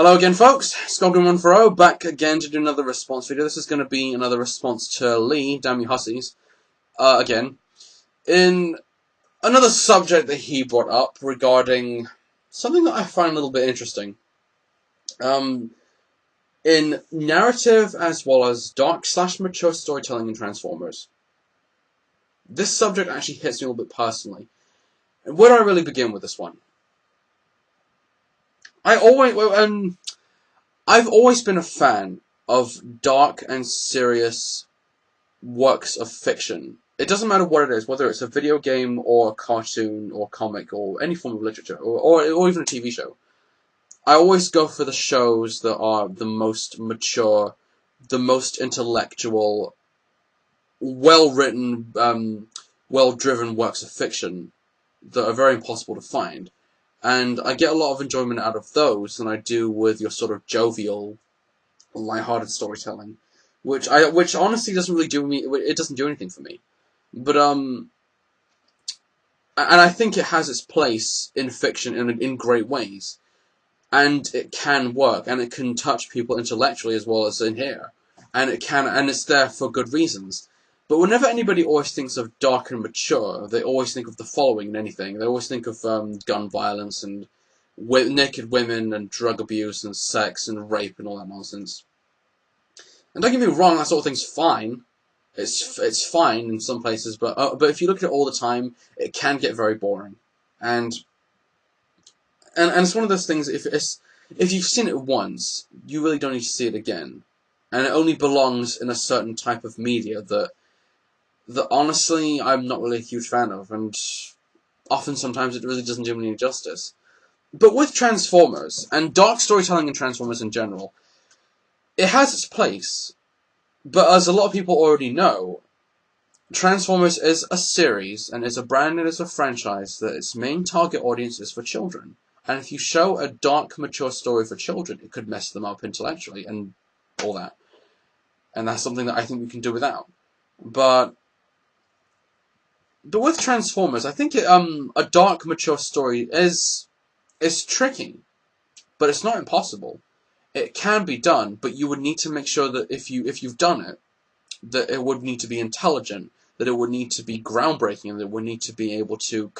Hello again, folks. Skulldrum140 back again to do another response video. This is going to be another response to Lee, Damnyouhussies, again, in another subject that he brought up regarding something that I find a little bit interesting. In narrative as well as dark/mature storytelling in Transformers. This subject actually hits me a little bit personally. And where do I really begin with this one? I've always been a fan of dark and serious works of fiction. It doesn't matter what it is, whether it's a video game or a cartoon or comic or any form of literature or even a TV show. I always go for the shows that are the most mature, the most intellectual, well-written, well-driven works of fiction that are very impossible to find. And I get a lot of enjoyment out of those than I do with your sort of jovial, light-hearted storytelling, which honestly doesn't really do me. It doesn't do anything for me. But and I think it has its place in fiction in great ways, and it can work, and it can touch people intellectually as well as in here, and it's there for good reasons. But whenever anybody always thinks of dark and mature, they always think of the following in anything. They always think of gun violence and naked women and drug abuse and sex and rape and all that nonsense. And don't get me wrong, that sort of thing's fine. It's fine in some places, but if you look at it all the time, it can get very boring. And it's one of those things. If you've seen it once, you really don't need to see it again. And it only belongs in a certain type of media that honestly I'm not really a huge fan of, and often sometimes it really doesn't do me any justice. But with Transformers, and dark storytelling in Transformers in general, it has its place, but as a lot of people already know, Transformers is a series, and is a brand, and is a franchise that its main target audience is for children. And if you show a dark, mature story for children, it could mess them up intellectually, and all that. And that's something that I think we can do without. But with Transformers, I think a dark, mature story is tricky, but it's not impossible. It can be done, but you would need to make sure that if you've done it, that it would need to be intelligent, that it would need to be groundbreaking, and that it would need to be able to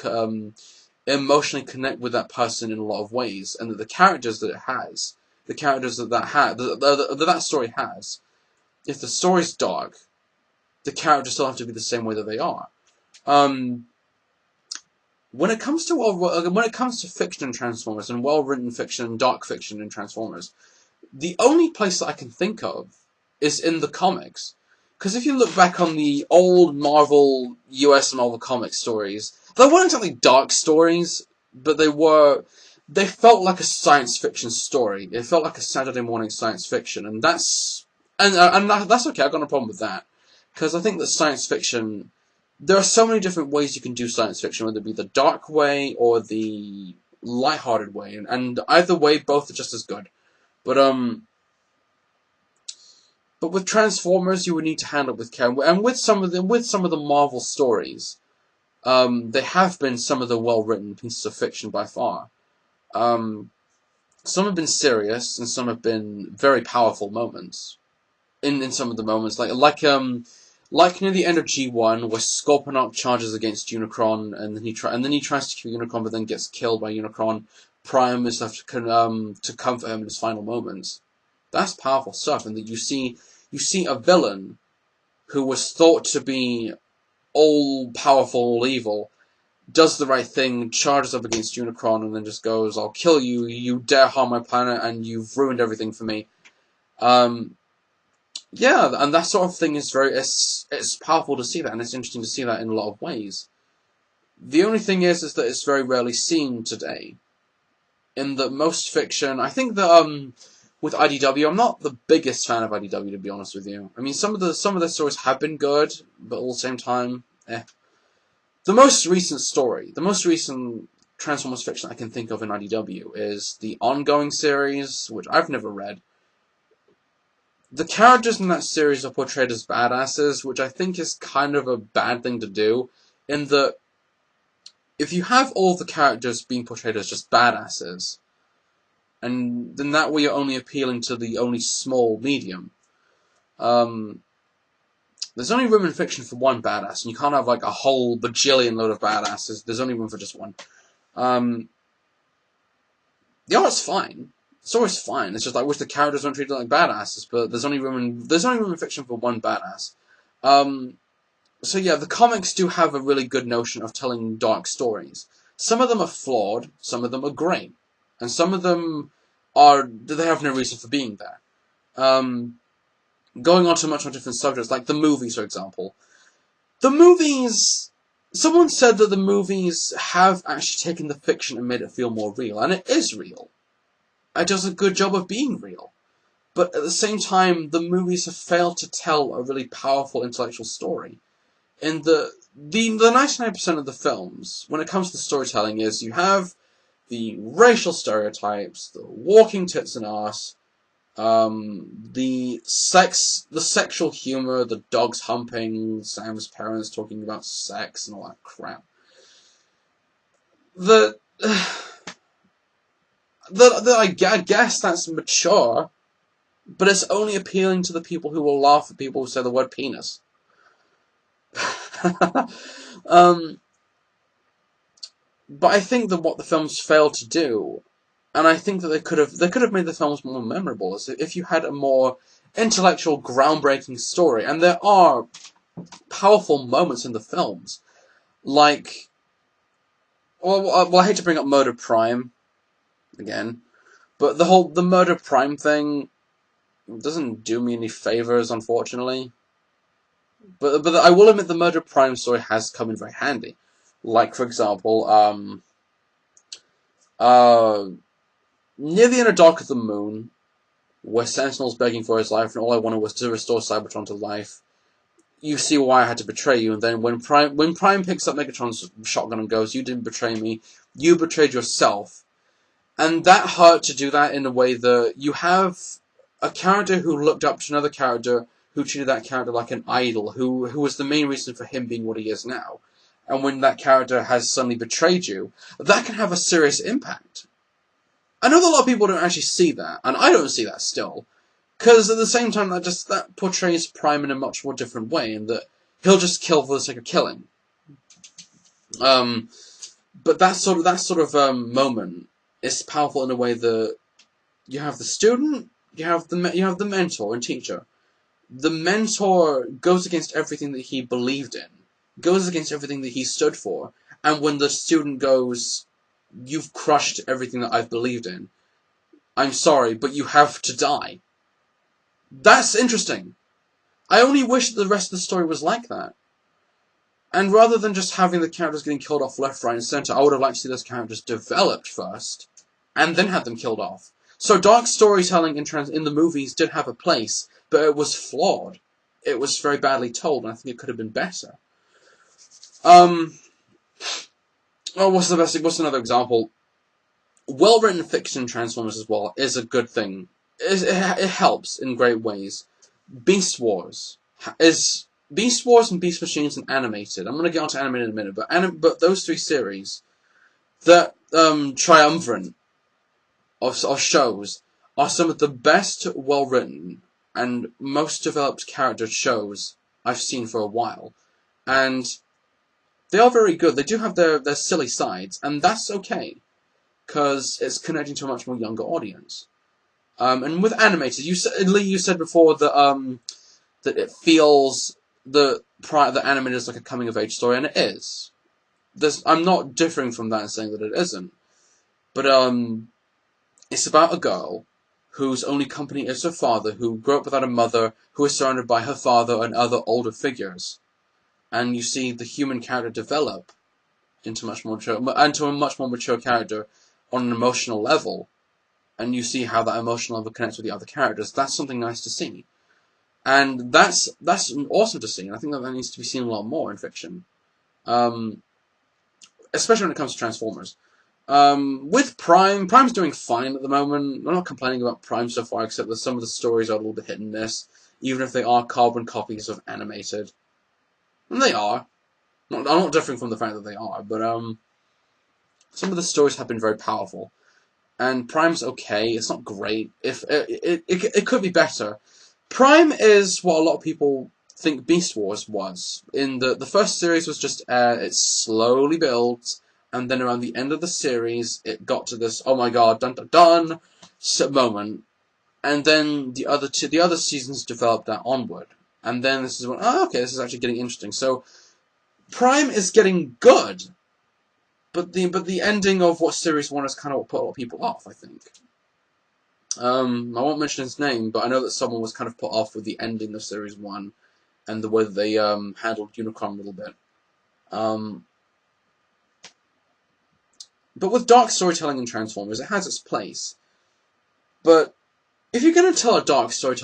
emotionally connect with that person in a lot of ways, and that the characters that it has, the characters that story has, if the story's dark, the characters still have to be the same way that they are. When it comes to fiction in Transformers, and well-written fiction and dark fiction in Transformers, the only place that I can think of is in the comics. Because if you look back on the old US Marvel comic stories, they weren't exactly dark stories, but they felt like a science fiction story. It felt like a Saturday morning science fiction, and that's okay. I've got no problem with that, because I think that science fiction, there are so many different ways you can do science fiction, whether it be the dark way or the light-hearted way, and either way, both are just as good. But with Transformers, you would need to handle it with care, and with some of the Marvel stories, they have been some of the well-written pieces of fiction by far. Some have been serious, and some have been very powerful moments. In some of the moments, like near the end of G1, where Scorponok charges against Unicron, and then he tries to kill Unicron, but then gets killed by Unicron. Prime is left to comfort him in his final moments. That's powerful stuff, and that you see a villain who was thought to be all-powerful, all-evil, does the right thing, charges up against Unicron, and then just goes, "I'll kill you, you dare harm my planet, and you've ruined everything for me." Yeah, and that sort of thing is it's powerful to see that, and it's interesting to see that in a lot of ways. The only thing is that it's very rarely seen today. In that most fiction, I think that with IDW, I'm not the biggest fan of IDW, to be honest with you. I mean, some of their stories have been good, but at the same time, eh. The most recent Transformers fiction I can think of in IDW is the ongoing series, which I've never read. The characters in that series are portrayed as badasses, which I think is kind of a bad thing to do, in that if you have all the characters being portrayed as just badasses, and then that way you're only appealing to the only small medium. There's only room in fiction for one badass, and you can't have like a whole bajillion load of badasses. There's only room for just one. The art's fine. The story's fine. It's just I wish the characters weren't treated like badasses, but there's only room in fiction for one badass. So yeah, the comics do have a really good notion of telling dark stories. Some of them are flawed, some of them are great, and some of them they have no reason for being there. Going on to much more different subjects, like the movies, for example. The movies... Someone said that the movies have actually taken the fiction and made it feel more real, and it is real. It does a good job of being real. But at the same time, the movies have failed to tell a really powerful intellectual story. In the 99% of the films, when it comes to storytelling, is you have the racial stereotypes, the walking tits and ass, the sexual humor, the dogs humping, Sam's parents talking about sex and all that crap. I guess that's mature, but it's only appealing to the people who will laugh at people who say the word penis. But I think that what the films failed to do, and I think that they could have made the films more memorable, is if you had a more intellectual, groundbreaking story. And there are powerful moments in the films, like, well, I hate to bring up Murder Prime again, but the Murder Prime thing doesn't do me any favors, unfortunately. But I will admit the Murder Prime story has come in very handy. Like, for example, near the inner dark of the moon, where Sentinel's begging for his life, and all I wanted was to restore Cybertron to life, you see why I had to betray you. And then when Prime picks up Megatron's shotgun and goes, "You didn't betray me, you betrayed yourself," and that hurt to do that in a way that you have a character who looked up to another character who treated that character like an idol, who was the main reason for him being what he is now. And when that character has suddenly betrayed you, that can have a serious impact. I know that a lot of people don't actually see that, and I don't see that still, because at the same time that portrays Prime in a much more different way, in that he'll just kill for the sake of killing. But that sort of moment is powerful in a way that you have the student, you have the mentor and teacher. The mentor goes against everything that he believed in, goes against everything that he stood for, and when the student goes, "You've crushed everything that I've believed in. I'm sorry, but you have to die." That's interesting. I only wish that the rest of the story was like that. And rather than just having the characters getting killed off left, right, and centre, I would have liked to see those characters developed first, and then have them killed off. So dark storytelling in the movies did have a place, but it was flawed. It was very badly told, and I think it could have been better. What's another example? Well-written fiction Transformers as well is a good thing. It helps in great ways. Beast Wars and Beast Machines and animated. I'm going to get onto animated in a minute, but those three series, that triumvirate of shows, are some of the best well-written and most developed character shows I've seen for a while. And they are very good. They do have their silly sides, and that's okay, because it's connecting to a much more younger audience. And with animated, Lee, you said before that that it feels the animated is like a coming-of-age story, and it is. I'm not differing from that and saying that it isn't. But it's about a girl whose only company is her father, who grew up without a mother, who is surrounded by her father and other older figures. And you see the human character develop into a much more mature character on an emotional level. And you see how that emotional level connects with the other characters. That's something nice to see. And that's awesome to see, and I think that needs to be seen a lot more in fiction. Especially when it comes to Transformers. With Prime's doing fine at the moment. I'm not complaining about Prime so far, except that some of the stories are a little bit hit and miss, even if they are carbon copies of animated. And they are. I'm not differing from the fact that they are, but some of the stories have been very powerful. and Prime's okay. It's not great. If it could be better. Prime is what a lot of people think Beast Wars was. In the first series was just it slowly built, and then around the end of the series, it got to this oh my god, dun dun dun moment, and then the other seasons developed that onward, and then this is when okay, this is actually getting interesting. So Prime is getting good, but the ending of what series one is kind of what put a lot of people off, I think. I won't mention his name, but I know that someone was kind of put off with the ending of Series 1 and the way that they handled Unicron a little bit. But with dark storytelling in Transformers, it has its place. But if you're going to tell a dark story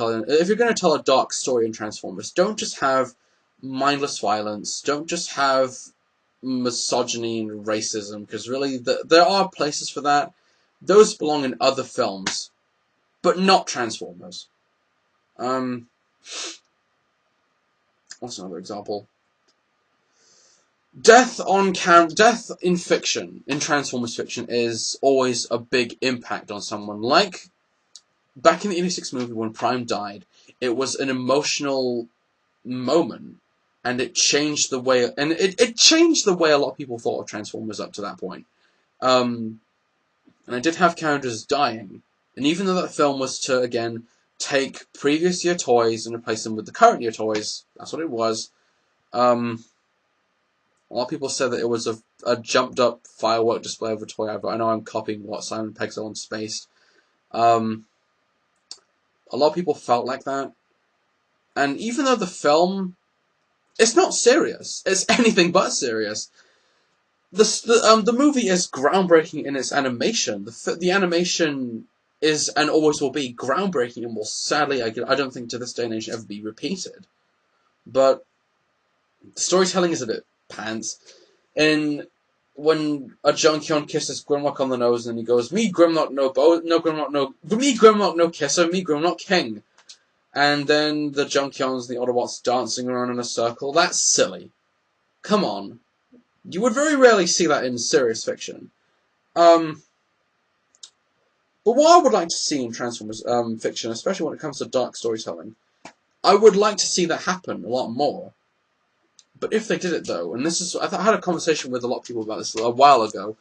in Transformers, don't just have mindless violence, don't just have misogyny and racism, because really there are places for that. Those belong in other films. But not Transformers. What's another example? Death in fiction, in Transformers fiction, is always a big impact on someone. Like, back in the 86 movie when Prime died, it was an emotional moment, and it changed the way, it changed the way a lot of people thought of Transformers up to that point. And I did have characters dying. And even though that film was to, again, take previous year toys and replace them with the current year toys, that's what it was, a lot of people said that it was a jumped up firework display of a toy. I know I'm copying what Simon Pegg's on Spaced. A lot of people felt like that. And even though the film, it's not serious, it's anything but serious. The movie is groundbreaking in its animation. The animation is and always will be groundbreaking and will sadly, I don't think to this day and age ever be repeated. But the storytelling is a bit pants. And when a Junkion kisses Grimlock on the nose and he goes, "Me Grimlock no Grimlock no kisser, me Grimlock king." And then the Junkions and the Autobots dancing around in a circle, that's silly. Come on. You would very rarely see that in serious fiction. But what I would like to see in Transformers fiction, especially when it comes to dark storytelling, I would like to see that happen a lot more. But if they did it though, and this is, I had a conversation with a lot of people about this a while ago,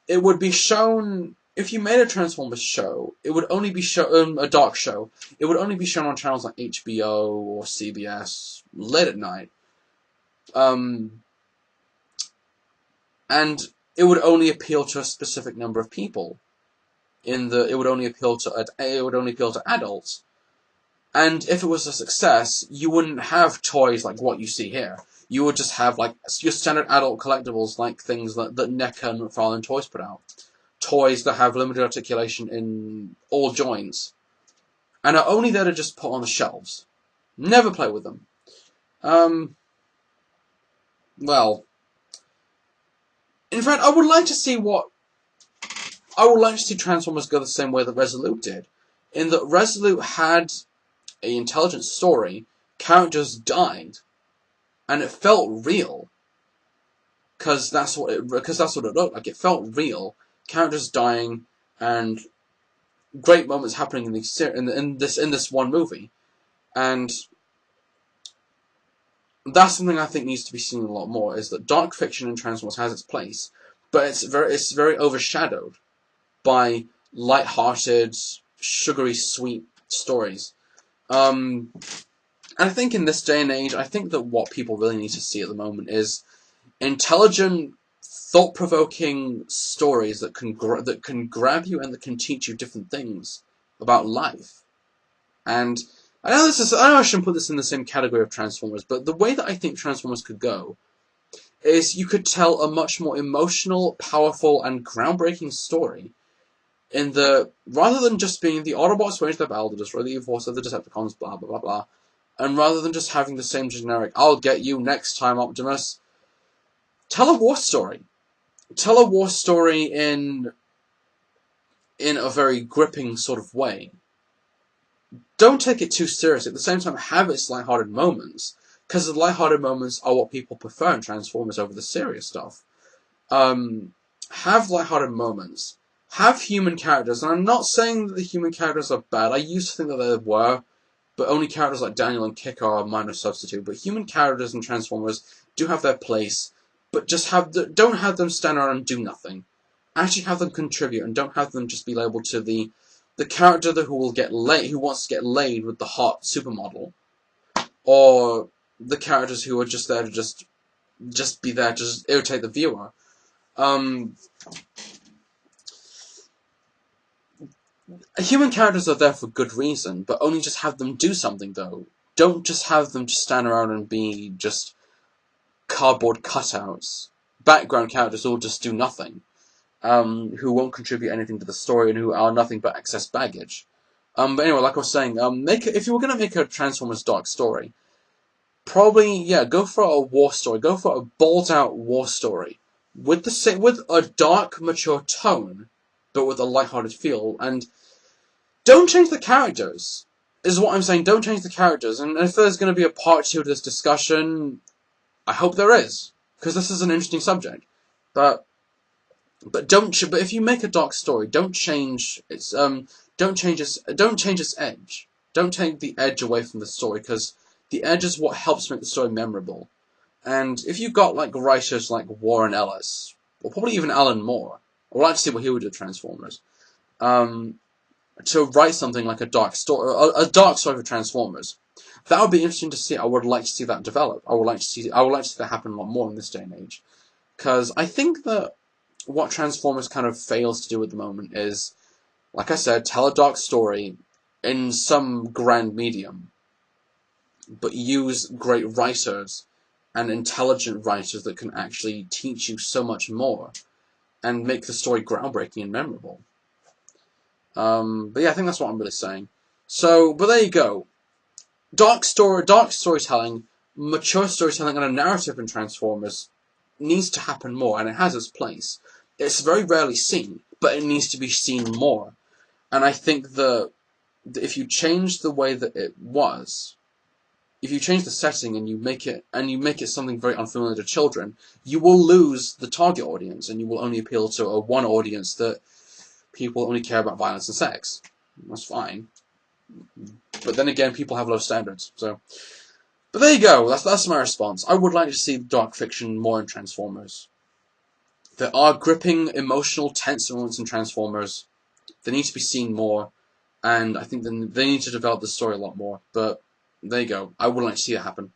it would be shown, if you made a Transformers show, it would only be shown, a dark show, it would only be shown on channels like HBO or CBS, late at night. And it would only appeal to a specific number of people. It would only appeal to adults. And if it was a success, you wouldn't have toys like what you see here. You would just have like your standard adult collectibles, like things that NECA and McFarlane Toys put out. Toys that have limited articulation in all joints. And are only there to just put on the shelves. Never play with them. Well, in fact, I would like to see Transformers go the same way that Resolute did. In that Resolute had an intelligent story, characters died, and it felt real. Because that's what it looked like. It felt real. Characters dying, and great moments happening in this one movie. And that's something I think needs to be seen a lot more, is that dark fiction in Transformers has its place, but it's very overshadowed by light-hearted, sugary sweet stories. And I think in this day and age, I think that what people really need to see at the moment is intelligent, thought-provoking stories that can grab you and that can teach you different things about life. And I know I shouldn't put this in the same category of Transformers, but the way that I think Transformers could go is you could tell a much more emotional, powerful, and groundbreaking story. Rather than just being the Autobots wage their battle to destroy the evil force of the Decepticons, blah blah blah blah, and rather than just having the same generic "I'll get you next time, Optimus," tell a war story. Tell a war story in a very gripping sort of way. Don't take it too seriously. At the same time, have its lighthearted moments, because the lighthearted moments are what people prefer in Transformers over the serious stuff. Have lighthearted moments. have human characters, and I'm not saying that the human characters are bad. I used to think that they were, but only characters like Daniel and Kick are a minor substitute. But human characters in Transformers do have their place, but just don't have them stand around and do nothing. Actually have them contribute, and don't have them just be labeled to the character who wants to get laid with the hot supermodel, or the characters who are just there to just be there to just irritate the viewer. Human characters are there for good reason, but only just have them do something, though. Don't just have them just stand around and be just cardboard cutouts. Background characters who will just do nothing. Who won't contribute anything to the story and who are nothing but excess baggage. But anyway, like I was saying, if you were going to make a Transformers dark story, probably, yeah, go for a war story. Go for a bolt-out war story. With a dark, mature tone, but with a lighthearted feel. And don't change the characters, is what I'm saying. Don't change the characters. And if there's going to be a part 2 to this discussion, I hope there is, because this is an interesting subject. But if you make a dark story, don't change its edge. Don't take the edge away from the story, because the edge is what helps make the story memorable. And if you got like writers like Warren Ellis, or probably even Alan Moore, I'd like to see what he would do with Transformers, to write something like a dark story for Transformers, that would be interesting to see. I would like to see that develop. I would like to see that happen a lot more in this day and age, because I think that what Transformers kind of fails to do at the moment is, like I said, tell a dark story in some grand medium, but use great writers and intelligent writers that can actually teach you so much more and make the story groundbreaking and memorable. But yeah, I think that's what I'm really saying. So, but there you go. Dark storytelling, mature storytelling, and a narrative in Transformers needs to happen more, and it has its place. It's very rarely seen, but it needs to be seen more. And I think that if you change the way that it was, if you change the setting and you make it something very unfamiliar to children, you will lose the target audience, and you will only appeal to a one audience that people only care about violence and sex. That's fine. But then again, people have low standards. So, but there you go. That's my response. I would like to see dark fiction more in Transformers. There are gripping, emotional, tense moments in Transformers. They need to be seen more, and I think they need to develop the story a lot more. But there you go. I would like to see it happen.